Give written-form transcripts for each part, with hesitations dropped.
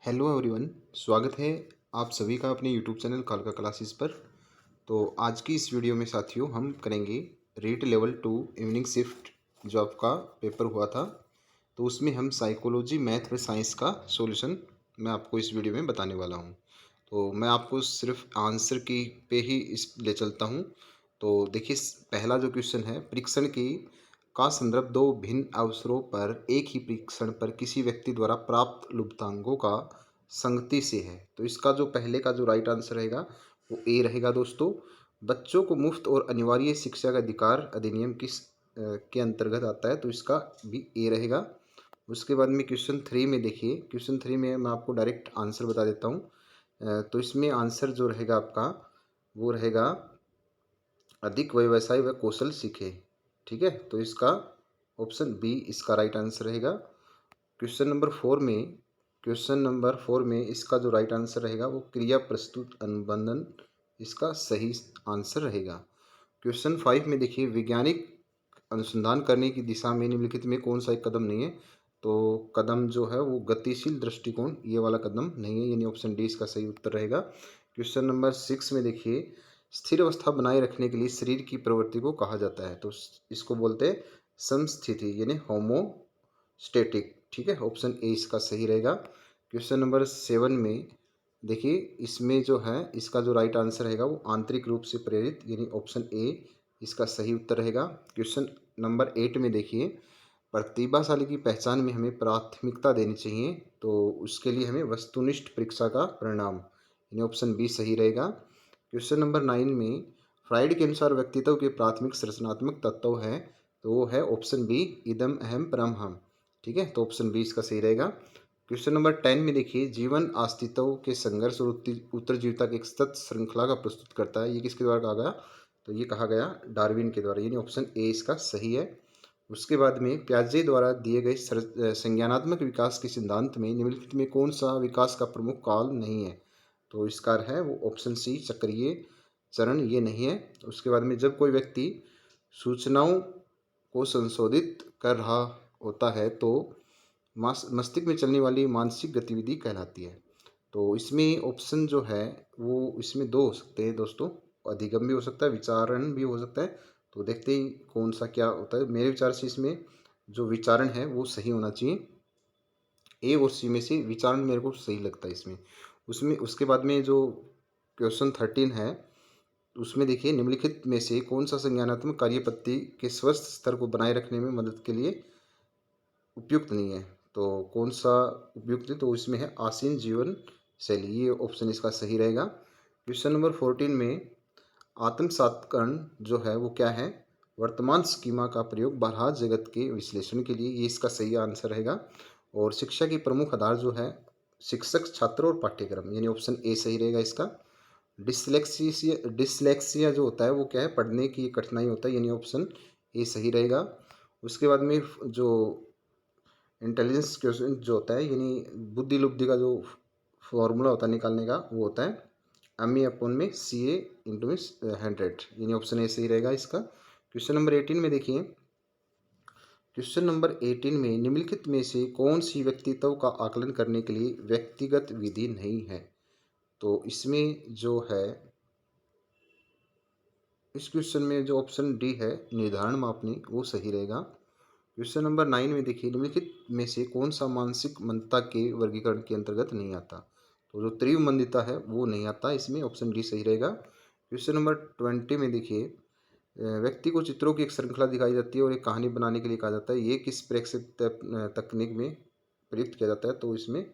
Hello everyone. स्वागत है आप सभी का अपने यूट्यूब चैनल कालका क्लासेस पर। तो आज की इस वीडियो में साथियों हम करेंगे रीट लेवल 2 इवनिंग शिफ्ट जो आपका पेपर हुआ था। तो उसमें हम साइकोलॉजी मैथ व साइंस का सॉल्यूशन मैं आपको इस वीडियो में बताने वाला हूं। तो मैं आपको सिर्फ आंसर की पे ही इस ले चलता हूं। तो देखिए, पहला जो क्वेश्चन है, परीक्षण की का संदर्भ दो भिन्न अवसरों पर एक ही परीक्षण पर किसी व्यक्ति द्वारा प्राप्त लुप्तांकों का संगति से है। तो इसका जो पहले का जो राइट आंसर रहेगा वो ए रहेगा दोस्तों। बच्चों को मुफ्त और अनिवार्य शिक्षा का अधिकार अधिनियम के अंतर्गत आता है, तो इसका भी ए रहेगा। उसके बाद में क्वेश्चन थ्री में देखिए, क्वेश्चन थ्री में मैं आपको डायरेक्ट आंसर बता देता हूँ। तो इसमें आंसर जो रहेगा आपका वो रहेगा अधिक व्यवसाय व कौशल सीखे। ठीक है, तो इसका ऑप्शन बी इसका राइट आंसर रहेगा। क्वेश्चन नंबर फोर में इसका जो राइट आंसर रहेगा वो क्रिया प्रस्तुत अनुबंधन इसका सही आंसर रहेगा। क्वेश्चन फाइव में देखिए, वैज्ञानिक अनुसंधान करने की दिशा में निम्नलिखित में कौन सा एक कदम नहीं है। तो कदम जो है वो गतिशील दृष्टिकोण, ये वाला कदम नहीं है, यानी ऑप्शन डी इसका सही उत्तर रहेगा। क्वेश्चन नंबर सिक्स में देखिए, स्थिर अवस्था बनाए रखने के लिए शरीर की प्रवृत्ति को कहा जाता है। तो इसको बोलते हैं समस्थिति, यानी होमोस्टेटिक। ठीक है, ऑप्शन ए इसका सही रहेगा। क्वेश्चन नंबर सेवन में देखिए, इसमें जो है इसका जो राइट आंसर रहेगा वो आंतरिक रूप से प्रेरित, यानी ऑप्शन ए इसका सही उत्तर रहेगा। क्वेश्चन नंबर एट में देखिए, प्रतिभाशाली की पहचान में हमें प्राथमिकता देनी चाहिए। तो उसके लिए हमें वस्तुनिष्ठ परीक्षा का परिणाम, यानी ऑप्शन बी सही रहेगा। क्वेश्चन नंबर नाइन में फ्राइड के अनुसार व्यक्तित्व के प्राथमिक संरचनात्मक तत्व है, तो वो है ऑप्शन बी इदम अहम परम हम। ठीक है, तो ऑप्शन बी इसका सही रहेगा। क्वेश्चन नंबर टेन में देखिए, जीवन अस्तित्व के संघर्ष और उत्तरजीविता की एक सतत श्रृंखला का प्रस्तुत करता है। ये किसके द्वारा कहा गया? तो ये कहा गया डार्विन के द्वारा, यानी ऑप्शन ए इसका सही है। उसके बाद में प्याजे द्वारा दिए गए संज्ञानात्मक विकास के सिद्धांत में निम्नलिखित में कौन सा विकास का प्रमुख काल नहीं है। तो इसका है वो ऑप्शन सी चक्रीय चरण, ये नहीं है। उसके बाद में जब कोई व्यक्ति सूचनाओं को संशोधित कर रहा होता है तो मस्तिष्क में चलने वाली मानसिक गतिविधि कहलाती है। तो इसमें ऑप्शन जो है वो इसमें दो हो सकते हैं दोस्तों, अधिगम भी हो सकता है, विचारण भी हो सकता है। तो देखते ही कौन सा क्या होता है। मेरे विचार से इसमें जो विचारण है वो सही होना चाहिए। ए और सी में से विचारण मेरे को सही लगता है इसमें। उसमें उसके बाद में जो क्वेश्चन 13 है, उसमें देखिए, निम्नलिखित में से कौन सा संज्ञानात्मक कार्यपद्धति के स्वस्थ स्तर को बनाए रखने में मदद के लिए उपयुक्त नहीं है। तो कौन सा उपयुक्त है? तो इसमें है आसीन जीवन शैली, ये ऑप्शन इसका सही रहेगा। क्वेश्चन नंबर 14 में आत्मसात्करण जो है वो क्या है? वर्तमान स्कीमा का प्रयोग बाह्य जगत के विश्लेषण के लिए, ये इसका सही आंसर रहेगा। और शिक्षा की प्रमुख आधार जो है शिक्षक, छात्र और पाठ्यक्रम, यानी ऑप्शन ए सही रहेगा इसका। डिसलेक्सिया जो होता है वो क्या है? पढ़ने की कठिनाई होता है, यानी ऑप्शन ए सही रहेगा। उसके बाद में जो इंटेलिजेंस क्वेश्चन जो होता है, यानी बुद्धि लुब्धि का जो फॉर्मूला होता है निकालने का, वो होता है एम अपॉन में सी ए इंटू में 100, यानी ऑप्शन ए सही रहेगा इसका। क्वेश्चन नंबर 18 में देखिए, क्वेश्चन नंबर 18 में निम्नलिखित में से कौन सी व्यक्तित्व का आकलन करने के लिए व्यक्तिगत विधि नहीं है। तो इसमें जो है इस क्वेश्चन में जो ऑप्शन डी है निर्धारण मापनी, वो सही रहेगा। क्वेश्चन नंबर 9 में देखिए, निम्नलिखित में से कौन सा मानसिक मंदता के वर्गीकरण के अंतर्गत नहीं आता। तो जो तीव्र मंदिता है वो नहीं आता, इसमें ऑप्शन डी सही रहेगा। क्वेश्चन नंबर 20 में देखिए, व्यक्ति को चित्रों की एक श्रृंखला दिखाई जाती है और एक कहानी बनाने के लिए कहा जाता है, ये किस प्रेक्षित तकनीक में प्रयुक्त किया जाता है। तो इसमें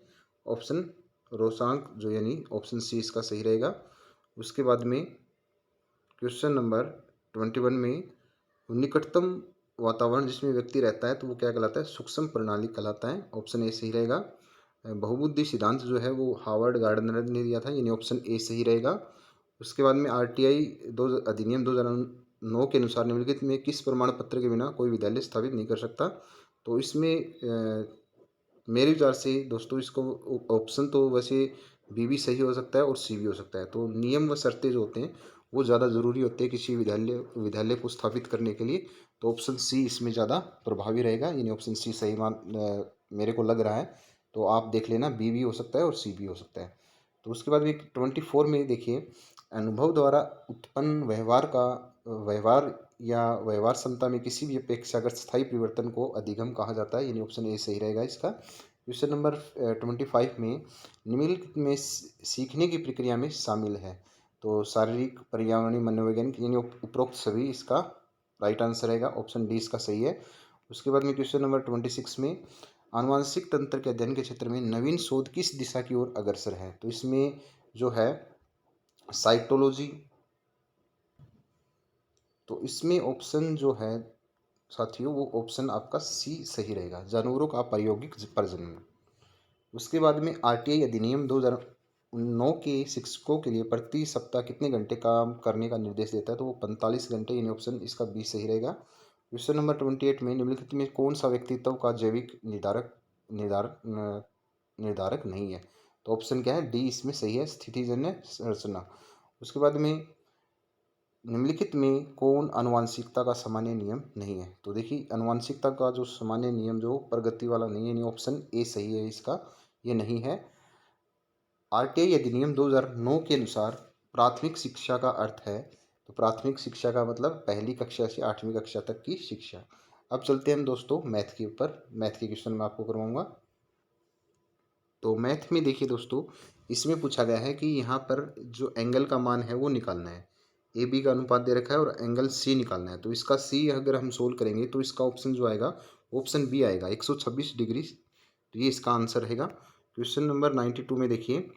ऑप्शन रोसांक जो, यानी ऑप्शन सी इसका सही रहेगा। उसके बाद में क्वेश्चन नंबर 21 में निकटतम वातावरण जिसमें व्यक्ति रहता है तो वो क्या कहलाता है? सूक्ष्म प्रणाली कहलाता है, ऑप्शन ए सही रहेगा। बहुबुद्धि सिद्धांत जो है वो हार्वर्ड गार्डनर ने दिया था, यानी ऑप्शन ए सही रहेगा। उसके बाद में आरटीआई दो अधिनियम 2009 के अनुसार निम्नलिखित में किस प्रमाण पत्र के बिना कोई विद्यालय स्थापित नहीं कर सकता। तो इसमें मेरे विचार से दोस्तों इसको ऑप्शन तो वैसे बी भी सही हो सकता है और सी भी हो सकता है। तो नियम व शर्तें जो होते हैं वो ज़्यादा ज़रूरी होते हैं किसी विद्यालय को स्थापित करने के लिए। तो ऑप्शन सी इसमें ज़्यादा प्रभावी रहेगा, यानी ऑप्शन सी सही मेरे को लग रहा है। तो आप देख लेना, बी भी हो सकता है और सी भी हो सकता है। तो उसके बाद में 24 में देखिए, अनुभव द्वारा उत्पन्न व्यवहार या व्यवहार क्षमता में किसी भी अपेक्षाकृत स्थायी परिवर्तन को अधिगम कहा जाता है, यानी ऑप्शन ए सही रहेगा इसका। क्वेश्चन नंबर 25 में निम्नलिखित में सीखने की प्रक्रिया में शामिल है। तो शारीरिक, पर्यावरणीय, मनोवैज्ञानिक, यानी उपरोक्त सभी इसका राइट आंसर रहेगा, ऑप्शन डी इसका सही है। उसके बाद में क्वेश्चन नंबर 26 में आनुवंशिक तंत्र के अध्ययन के क्षेत्र में नवीन शोध किस दिशा की ओर अग्रसर है। तो इसमें जो है साइटोलॉजी, तो इसमें ऑप्शन जो है साथियों वो ऑप्शन आपका सी सही रहेगा, जानवरों का प्रायोगिक प्रजनन। उसके बाद में आरटीआई अधिनियम 2009 के शिक्षकों के लिए प्रति सप्ताह कितने घंटे काम करने का निर्देश देता है। तो वो 45 घंटे, यानी ऑप्शन इसका बी सही रहेगा। क्वेश्चन नंबर 28 में निम्नलिखित में कौन सा व्यक्तित्व का जैविक निर्धारक निर्धारक नहीं है। तो ऑप्शन क्या है, डी इसमें सही है, स्थितिजन्य संरचना। उसके बाद में निम्नलिखित में कौन आनुवंशिकता का सामान्य नियम नहीं है। तो देखिए आनुवंशिकता का जो सामान्य नियम जो प्रगति वाला नहीं है, यानी ऑप्शन ए सही है इसका, ये नहीं है। आरटीआई अधिनियम 2009 के अनुसार प्राथमिक शिक्षा का अर्थ है। तो प्राथमिक शिक्षा का मतलब पहली कक्षा से 8वीं कक्षा तक की शिक्षा। अब चलते हैं हम दोस्तों मैथ के ऊपर, मैथ के क्वेश्चन मैं आपको करवाऊंगा। तो मैथ में देखिए दोस्तों, इसमें पूछा गया है कि यहाँ पर जो एंगल का मान है वो निकालना है। ए बी का अनुपात दे रखा है और एंगल सी निकालना है। तो इसका सी अगर हम सोल्व करेंगे तो इसका ऑप्शन जो आएगा, ऑप्शन बी आएगा, 126 डिग्री। तो ये इसका आंसर रहेगा। क्वेश्चन नंबर 92 में देखिए,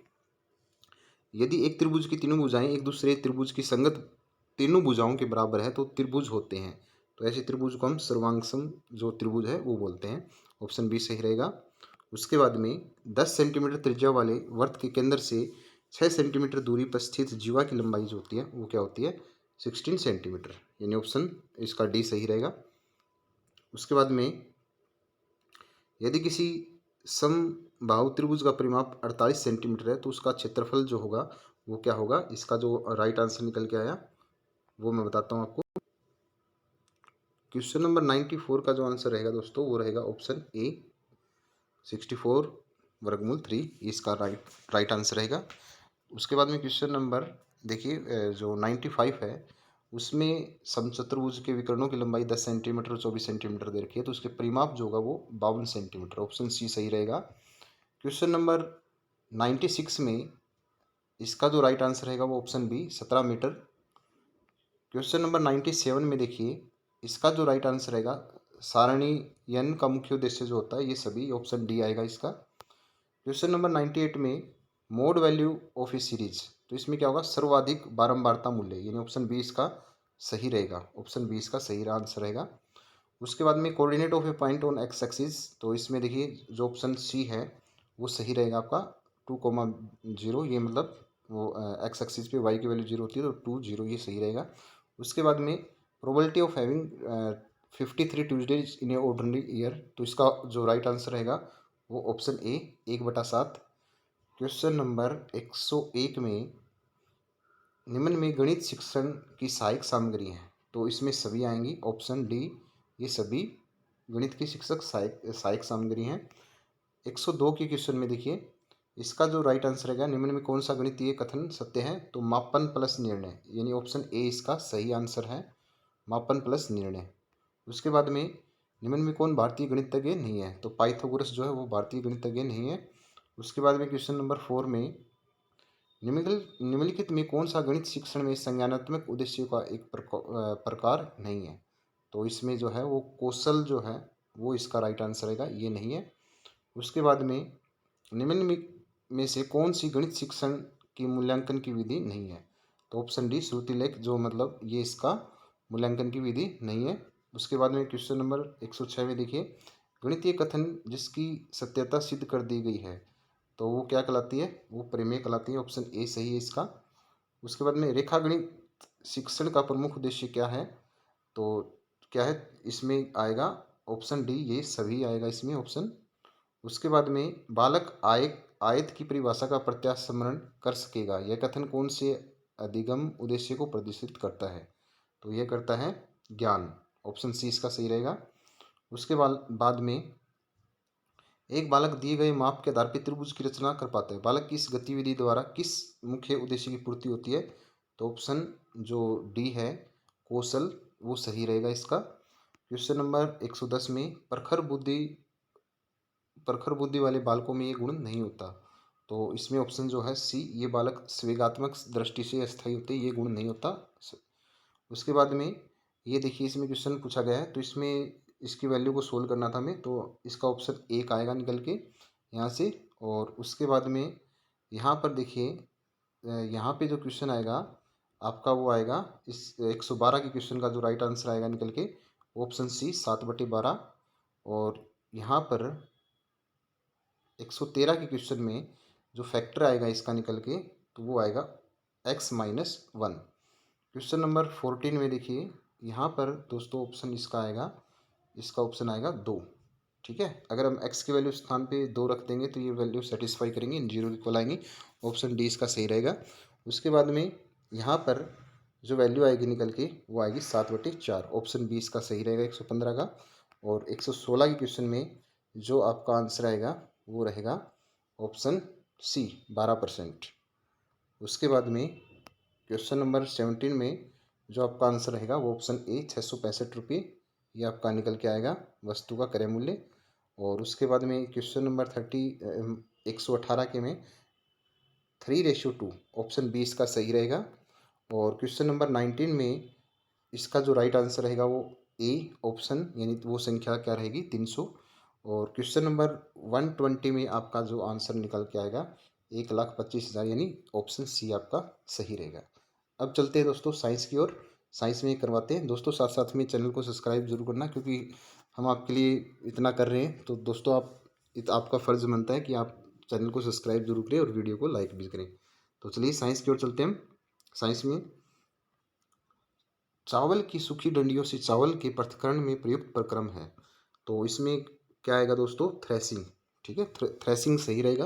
यदि एक त्रिभुज की तीनों भुजाएं एक दूसरे त्रिभुज की संगत तीनों भुजाओं के बराबर है तो त्रिभुज होते हैं। तो ऐसे त्रिभुज को हम सर्वांगसम जो त्रिभुज है वो बोलते हैं, ऑप्शन बी सही रहेगा। उसके बाद में 10 सेंटीमीटर त्रिज्या वाले वर्त के केंद्र से 6 सेंटीमीटर दूरी पर स्थित जीवा की लंबाई जो होती है वो क्या होती है, 16 सेंटीमीटर, यानी ऑप्शन इसका डी सही रहेगा। उसके बाद में यदि किसी समबाहु त्रिभुज का परिमाप 48 सेंटीमीटर है तो उसका क्षेत्रफल जो होगा वो क्या होगा। इसका जो राइट आंसर निकल के आया वो मैं बताता हूँ आपको। क्वेश्चन नंबर 94 का जो आंसर रहेगा दोस्तों वो रहेगा ऑप्शन ए, 64 वर्गमूल 3, इसका राइट आंसर रहेगा। उसके बाद में क्वेश्चन नंबर देखिए जो 95 है उसमें समचतुर्भुज के विकर्णों की लंबाई 10 सेंटीमीटर और 24 सेंटीमीटर दे रखी है। तो उसके परिमाप जो होगा वो 52 सेंटीमीटर, ऑप्शन सी सही रहेगा। क्वेश्चन नंबर 96 में इसका जो राइट आंसर रहेगा वो ऑप्शन बी, 17 मीटर। क्वेश्चन नंबर 97 में देखिए, इसका जो राइट आंसर रहेगा, सारणी n का मुख्य उद्देश्य जो होता है ये सभी, ऑप्शन डी आएगा इसका। क्वेश्चन नंबर 98 में mode value of A series, तो इसमें क्या होगा, सर्वाधिक बारंबारता मूल्य, यानी ऑप्शन बी इसका सही रहेगा, ऑप्शन बी इसका सही आंसर रहेगा। उसके बाद में coordinate of A point on x axis, तो इसमें देखिए जो ऑप्शन सी है वो सही रहेगा आपका, 2,0, ये मतलब वो एक्स एक्सिस पे वाई की वैल्यू 0 होती है तो 2,0 ये सही रहेगा। उसके बाद में probability of having 53 Tuesdays in A ordinary year, तो इसका जो राइट आंसर रहेगा वो ऑप्शन ए, 1/7। क्वेश्चन नंबर 101 में निम्न में गणित शिक्षण की सहायक सामग्री है, तो इसमें सभी आएंगी, ऑप्शन डी ये सभी गणित की शिक्षक सहायक सामग्री हैं। 102 के क्वेश्चन में देखिए, इसका जो राइट आंसर रहेगा, निम्न में कौन सा गणितीय कथन सत्य है। तो मापन प्लस निर्णय, यानी ऑप्शन ए इसका सही आंसर है, मापन प्लस निर्णय। उसके बाद में निम्न में कौन भारतीय गणितज्ञ नहीं है। तो पाइथागोरस जो है वो भारतीय गणितज्ञ नहीं है। उसके बाद में क्वेश्चन नंबर 4 में निम्नलिखित में कौन सा गणित शिक्षण में संज्ञानात्मक उद्देश्यों का एक प्रकार नहीं है। तो इसमें जो है वो कौशल जो है वो इसका राइट आंसर रहेगा, ये नहीं है। उसके बाद में निम्न में से कौन सी गणित शिक्षण की मूल्यांकन की विधि नहीं है। तो ऑप्शन डी श्रुति लेख, जो मतलब ये इसका मूल्यांकन की विधि नहीं है। उसके बाद में क्वेश्चन नंबर 106 में देखिए, गणितीय कथन जिसकी सत्यता सिद्ध कर दी गई है तो वो क्या कहलाती है, वो प्रमेय कहलाती है, ऑप्शन ए सही है इसका। उसके बाद में रेखा गणित शिक्षण का प्रमुख उद्देश्य क्या है, तो क्या है इसमें आएगा, ऑप्शन डी ये सभी आएगा इसमें ऑप्शन। उसके बाद में बालक आयत की परिभाषा का प्रत्यास्मरण कर सकेगा, यह कथन कौन से अधिगम उद्देश्य को प्रदर्शित करता है। तो यह करता है ज्ञान, ऑप्शन सी इसका सही रहेगा। उसके बाद में एक बालक दिए गए माप के आधार पर त्रिभुज की रचना कर पाता है। बालक की इस गतिविधि द्वारा किस मुख्य उद्देश्य की पूर्ति होती है? तो ऑप्शन जो डी है कौशल, वो सही रहेगा इसका। क्वेश्चन नंबर 110 में प्रखर बुद्धि वाले बालकों में ये गुण नहीं होता। तो इसमें ऑप्शन जो है सी, ये बालक संवेगात्मक दृष्टि से अस्थायी होते हैं, ये गुण नहीं होता। उसके बाद में ये देखिए इसमें क्वेश्चन पूछा गया है, तो इसमें इसकी वैल्यू को सोल्व करना था हमें, तो इसका ऑप्शन एक आएगा निकल के यहाँ से। और उसके बाद में यहाँ पर देखिए यहाँ पे जो क्वेश्चन आएगा आपका वो आएगा इस 112 के क्वेश्चन का जो राइट आंसर आएगा निकल के ऑप्शन सी 7/12। और यहाँ पर 113 के क्वेश्चन में जो फैक्टर आएगा इसका निकल के, तो वो आएगा x-1। क्वेश्चन नंबर 14 में देखिए यहाँ पर दोस्तों ऑप्शन इसका आएगा, इसका ऑप्शन आएगा 2। ठीक है, अगर हम x की वैल्यू स्थान पे 2 रख देंगे तो ये वैल्यू सेटिस्फाई करेंगे, इन जीरो इक्वल आएंगी। ऑप्शन डी इसका सही रहेगा। उसके बाद में यहाँ पर जो वैल्यू आएगी निकल के वो आएगी 7/4। ऑप्शन बी इसका सही रहेगा 115 का। और 116 के क्वेश्चन में जो आपका आंसर आएगा वो रहेगा ऑप्शन सी 12%। उसके बाद में क्वेश्चन नंबर 17 में जो आपका आंसर रहेगा वो ऑप्शन ए 665 रुपये, ये आपका निकल के आएगा वस्तु का क्रय मूल्य। और उसके बाद में क्वेश्चन नंबर 118 के में 3:2, ऑप्शन बी इसका सही रहेगा। और क्वेश्चन नंबर 19 में इसका जो राइट आंसर रहेगा वो ए ऑप्शन, यानी वो संख्या क्या रहेगी 300। और क्वेश्चन नंबर 120 में आपका जो आंसर निकल के आएगा 1,25,000, यानी ऑप्शन सी आपका सही रहेगा। अब चलते हैं दोस्तों साइंस की ओर, साइंस में करवाते हैं दोस्तों। साथ साथ में चैनल को सब्सक्राइब जरूर करना, क्योंकि हम आपके लिए इतना कर रहे हैं, तो दोस्तों आपका फ़र्ज़ बनता है कि आप चैनल को सब्सक्राइब जरूर करें और वीडियो को लाइक भी करें। तो चलिए साइंस की ओर चलते हैं हम। साइंस में चावल की सूखी डंडियों से चावल के पृथक्करण में प्रयुक्त प्रक्रम है। तो इसमें क्या आएगा दोस्तों? थ्रेसिंग। ठीक है, थ्रेसिंग सही रहेगा,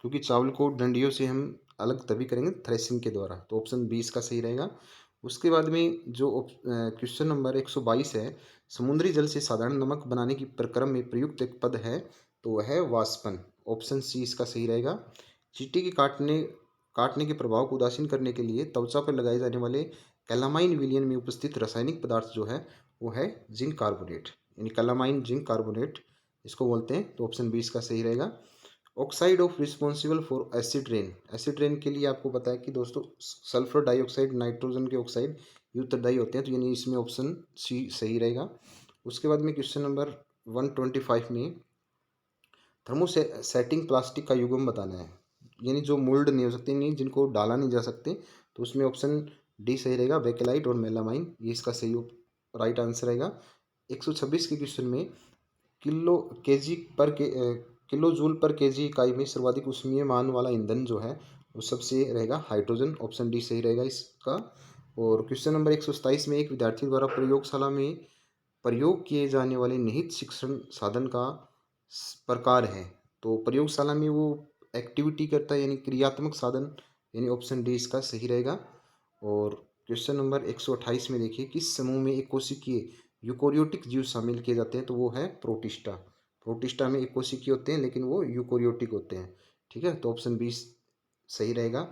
क्योंकि चावल को डंडियों से हम अलग तभी करेंगे थ्रेसिंग के द्वारा। तो ऑप्शन बी इसका सही रहेगा। उसके बाद में जो क्वेश्चन नंबर 122 है, समुद्री जल से साधारण नमक बनाने की प्रक्रम में प्रयुक्त एक पद है, तो वह है वाष्पन। ऑप्शन सी इसका सही रहेगा। चींटी के काटने के प्रभाव को उदासीन करने के लिए त्वचा पर लगाए जाने वाले कैलामाइन विलयन में उपस्थित रासायनिक पदार्थ जो है वो है जिंक कार्बोनेट, यानी कैलामाइन जिंक कार्बोनेट इसको बोलते हैं। तो ऑप्शन बी इसका सही रहेगा। Oxide of responsible for acid rain, acid rain के लिए आपको पता है कि दोस्तों सल्फर डाइऑक्साइड, नाइट्रोजन के ऑक्साइड ये उत्तरदायी होते हैं, तो यानी इसमें ऑप्शन सी सही रहेगा। उसके बाद में क्वेश्चन नंबर 125 में थर्मोसेटिंग प्लास्टिक का युग्म बताना है, यानी जो मोल्ड नहीं हो सकते, नहीं जिनको डाला नहीं जा सकते, तो उसमें ऑप्शन डी सही रहेगा, बेकेलाइट और मेलामाइन, ये इसका सही राइट आंसर रहेगा। 126 के क्वेश्चन में किलो जूल पर केजी इकाई में सर्वाधिक ऊष्मीय मान वाला ईंधन जो है वो सबसे रहेगा हाइड्रोजन, ऑप्शन डी सही रहेगा इसका। और क्वेश्चन नंबर 127 में एक विद्यार्थी द्वारा प्रयोगशाला में प्रयोग किए जाने वाले निहित शिक्षण साधन का प्रकार है, तो प्रयोगशाला में वो एक्टिविटी करता है, यानी क्रियात्मक साधन, यानी ऑप्शन डी इसका सही रहेगा। और क्वेश्चन नंबर 128 में देखिए किस समूह में एक कोशिकीय यूकोरियोटिक जीव शामिल किए जाते हैं, तो वो है प्रोटिस्टा। प्रोटिस्टा में एक कोशिकीय होते हैं लेकिन वो यूकोरियोटिक होते हैं। ठीक है, तो ऑप्शन बी सही रहेगा।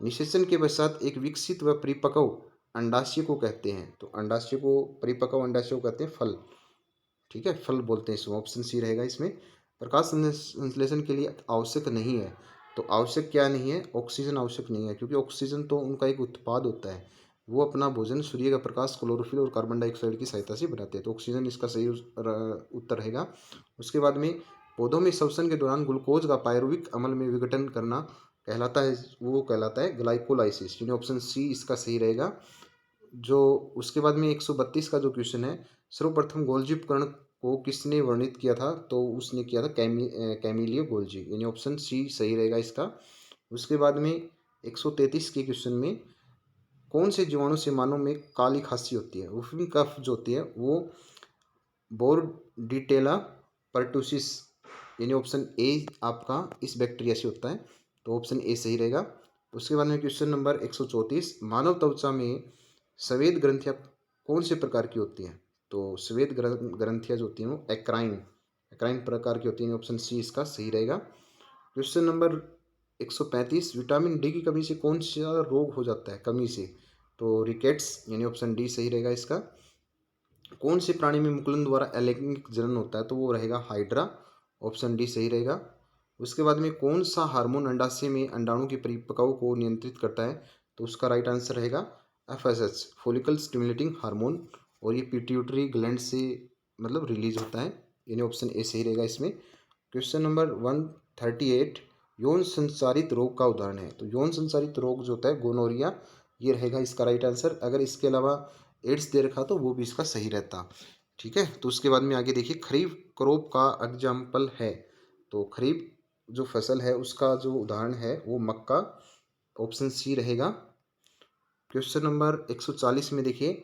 निषेचन के पश्चात एक विकसित व परिपक्व अंडाशय को कहते हैं, तो अंडाशय को, परिपक्व अंडाशय को कहते हैं फल। ठीक है, फल बोलते हैं इसमें, ऑप्शन सी रहेगा इसमें। प्रकाश संश्लेषण के लिए आवश्यक नहीं है, तो आवश्यक क्या नहीं है? ऑक्सीजन आवश्यक नहीं है, क्योंकि ऑक्सीजन तो उनका एक उत्पाद होता है, वो अपना भोजन सूर्य का प्रकाश, क्लोरोफिल और कार्बन डाइऑक्साइड की सहायता से बनाते हैं, तो ऑक्सीजन इसका सही उत्तर रहेगा। उसके बाद में पौधों में श्वसन के दौरान ग्लूकोज का पायरुविक अम्ल में विघटन करना कहलाता है, वो कहलाता है ग्लाइकोलाइसिस, यानी ऑप्शन सी इसका सही रहेगा। जो उसके बाद में 132 का जो क्वेश्चन है, सर्वप्रथम गोल्जी उपकरण को किसने वर्णित किया था, तो उसने किया था कैमिलियो गोल्जी, यानी ऑप्शन सी सही रहेगा इसका। उसके बाद में 133 के क्वेश्चन में कौन से जीवाणु से मानव में काली खांसी होती है, वुफिंग कफ जो होती है वो बोर्डिटेला परटूसिस, यानी ऑप्शन ए आपका इस बैक्टीरिया से होता है, तो ऑप्शन ए सही रहेगा। उसके बाद में क्वेश्चन नंबर 134, मानव त्वचा में स्वेद ग्रंथियाँ कौन से प्रकार की होती हैं, तो स्वेद ग्रंथियाँ जो होती हैं वो एक्राइन, एक्राइन प्रकार की होती है, ऑप्शन सी इसका सही रहेगा। क्वेश्चन नंबर 135, विटामिन डी की कमी से कौन सा रोग हो जाता है कमी से? तो रिकेट्स, यानी ऑप्शन डी सही रहेगा इसका। कौन से प्राणी में मुकुलन द्वारा अलैंगिक जनन होता है? तो वो रहेगा हाइड्रा, ऑप्शन डी सही रहेगा। उसके बाद में कौन सा हार्मोन अंडाशय में अंडाणु के परिपक्व को नियंत्रित करता है? तो उसका राइट आंसर रहेगा एफएसएच, फॉलिकल स्टिमुलेटिंग हार्मोन, और ये पिट्यूटरी ग्लैंड से मतलब रिलीज होता है, यानी ऑप्शन ए सही रहेगा इसमें। क्वेश्चन नंबर 138, यौन संचारित रोग का उदाहरण है? तो यौन संचारित रोग जो होता है गोनोरिया, ये रहेगा इसका राइट आंसर। अगर इसके अलावा एड्स दे रखा तो वो भी इसका सही रहता। ठीक है, तो उसके बाद में आगे देखिए, खरीफ क्रॉप का एग्जाम्पल है? तो खरीफ जो फसल है उसका जो उदाहरण है वो मक्का, ऑप्शन सी रहेगा। क्वेश्चन नंबर 140 में देखिए,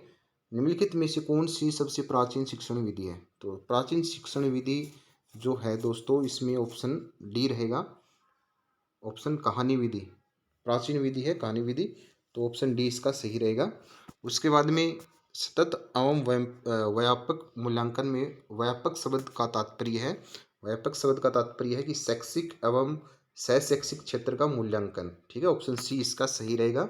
निम्नलिखित में से कौन सी सबसे प्राचीन शिक्षण विधि है? तो प्राचीन शिक्षण विधि जो है दोस्तों, इसमें ऑप्शन डी रहेगा, ऑप्शन कहानी विधि। प्राचीन विधि है कहानी विधि, तो ऑप्शन डी इसका सही रहेगा। उसके बाद में सतत एवं व्यापक मूल्यांकन में व्यापक शब्द का तात्पर्य है, व्यापक शब्द का तात्पर्य है कि शैक्षिक एवं शैक्षिक क्षेत्र का मूल्यांकन। ठीक है, ऑप्शन सी इसका सही रहेगा।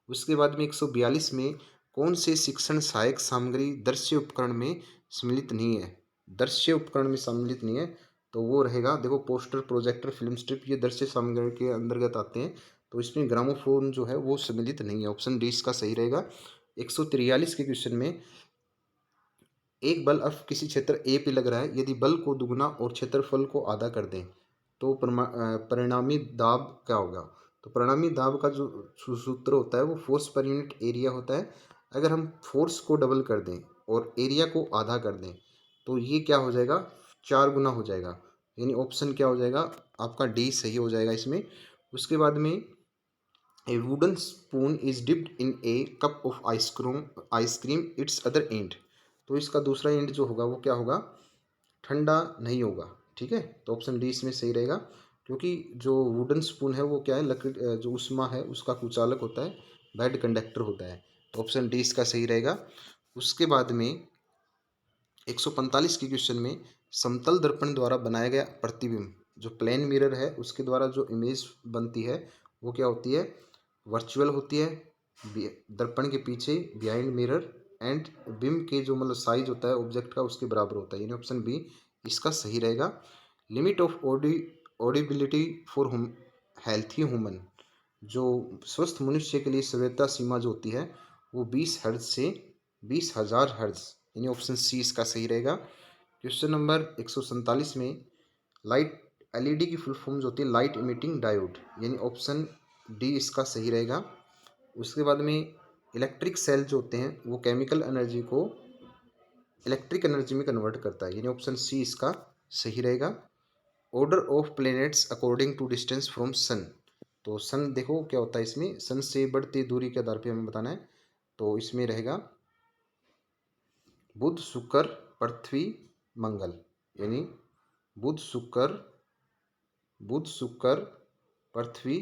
उसके बाद में 142 में कौन से शिक्षण सहायक सामग्री दृश्य उपकरण में सम्मिलित नहीं है? दृश्य उपकरण में सम्मिलित नहीं है, तो वो रहेगा, देखो पोस्टर, प्रोजेक्टर, फिल्म स्ट्रिप, ये दृश्य सामग्री के अंतर्गत आते हैं, तो इसमें ग्रामोफोन जो है वो सम्मिलित नहीं है, ऑप्शन डी इसका सही रहेगा। 143 के क्वेश्चन में, एक बल अब किसी क्षेत्र ए पे लग रहा है, यदि बल को दुगना और क्षेत्रफल को आधा कर दें तो परिणामी दाब क्या होगा? तो परिणामी दाब का जो सूत्र होता है वो फोर्स पर यूनिट एरिया होता है। अगर हम फोर्स को डबल कर दें और एरिया को आधा कर दें तो ये क्या हो जाएगा, 4 गुना हो जाएगा, यानी ऑप्शन क्या हो जाएगा आपका डी सही हो जाएगा इसमें। उसके बाद में, ए wooden spoon is dipped in A cup of ice cream it's other and. तो इसका दूसरा एंड जो होगा वो क्या होगा, ठंडा नहीं होगा। ठीक है, तो ऑप्शन डी इसमें सही रहेगा, क्योंकि जो वुडन स्पून है वो क्या है, लकड़ी जो उष्मा है उसका कुचालक होता है, बेड कंडक्टर होता है, तो ऑप्शन डी इसका सही रहेगा। उसके बाद में 145 के क्वेश्चन में, समतल दर्पण द्वारा बनाया गया प्रतिबिंब, जो प्लेन मिरर है उसके द्वारा जो इमेज बनती है वो क्या होती है, वर्चुअल होती है, दर्पण के पीछे बिहाइंड मिरर, एंड बिम्ब के जो मतलब साइज होता है ऑब्जेक्ट का उसके बराबर होता है, यानी ऑप्शन बी इसका सही रहेगा। Limit of audibility for healthy human, जो स्वस्थ मनुष्य के लिए श्रव्यता सीमा जो होती है वो 20 हर्ट्ज से 20,000 हर्ट्ज, यानी ऑप्शन सी इसका सही रहेगा। क्वेश्चन नंबर 147 में, लाइट एलईडी की फुल फॉर्म जो होती है लाइट इमिटिंग डायोड, यानी ऑप्शन डी इसका सही रहेगा। उसके बाद में, इलेक्ट्रिक सेल जो होते हैं वो केमिकल एनर्जी को इलेक्ट्रिक एनर्जी में कन्वर्ट करता है, यानी ऑप्शन सी इसका सही रहेगा। Order of planets according to distance from sun, तो सन देखो क्या होता है इसमें, सन से बढ़ती दूरी के आधार पर हमें बताना है, तो इसमें रहेगा बुध, शुक्र, पृथ्वी, मंगल, यानी बुध शुक्र पृथ्वी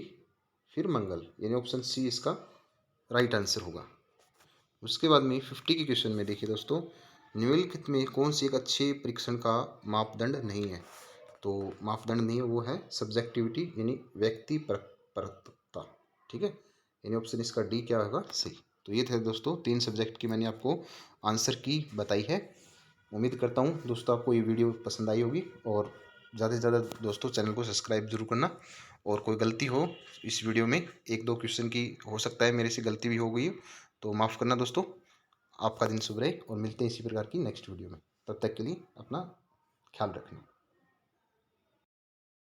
फिर मंगल, यानी ऑप्शन सी इसका राइट आंसर होगा। उसके बाद में 50 के क्वेश्चन में देखिए दोस्तों, निम्नलिखित में कौन सी एक अच्छे परीक्षण का मापदंड नहीं है? तो मापदंड नहीं है वो है सब्जेक्टिविटी, यानी व्यक्ति परकता। ठीक है, यानी ऑप्शन इसका डी क्या होगा सही। तो ये थे दोस्तों 3 सब्जेक्ट की मैंने आपको आंसर की बताई है। उम्मीद करता हूँ दोस्तों आपको ये वीडियो पसंद आई होगी, और ज़्यादा से ज़्यादा दोस्तों चैनल को सब्सक्राइब जरूर करना। और कोई गलती हो इस वीडियो में, 1-2 क्वेश्चन की हो सकता है मेरे से गलती भी हो गई हो, तो माफ़ करना दोस्तों। आपका दिन शुभ रहे, और मिलते हैं इसी प्रकार की नेक्स्ट वीडियो में। तब तक के लिए अपना ख्याल रखना।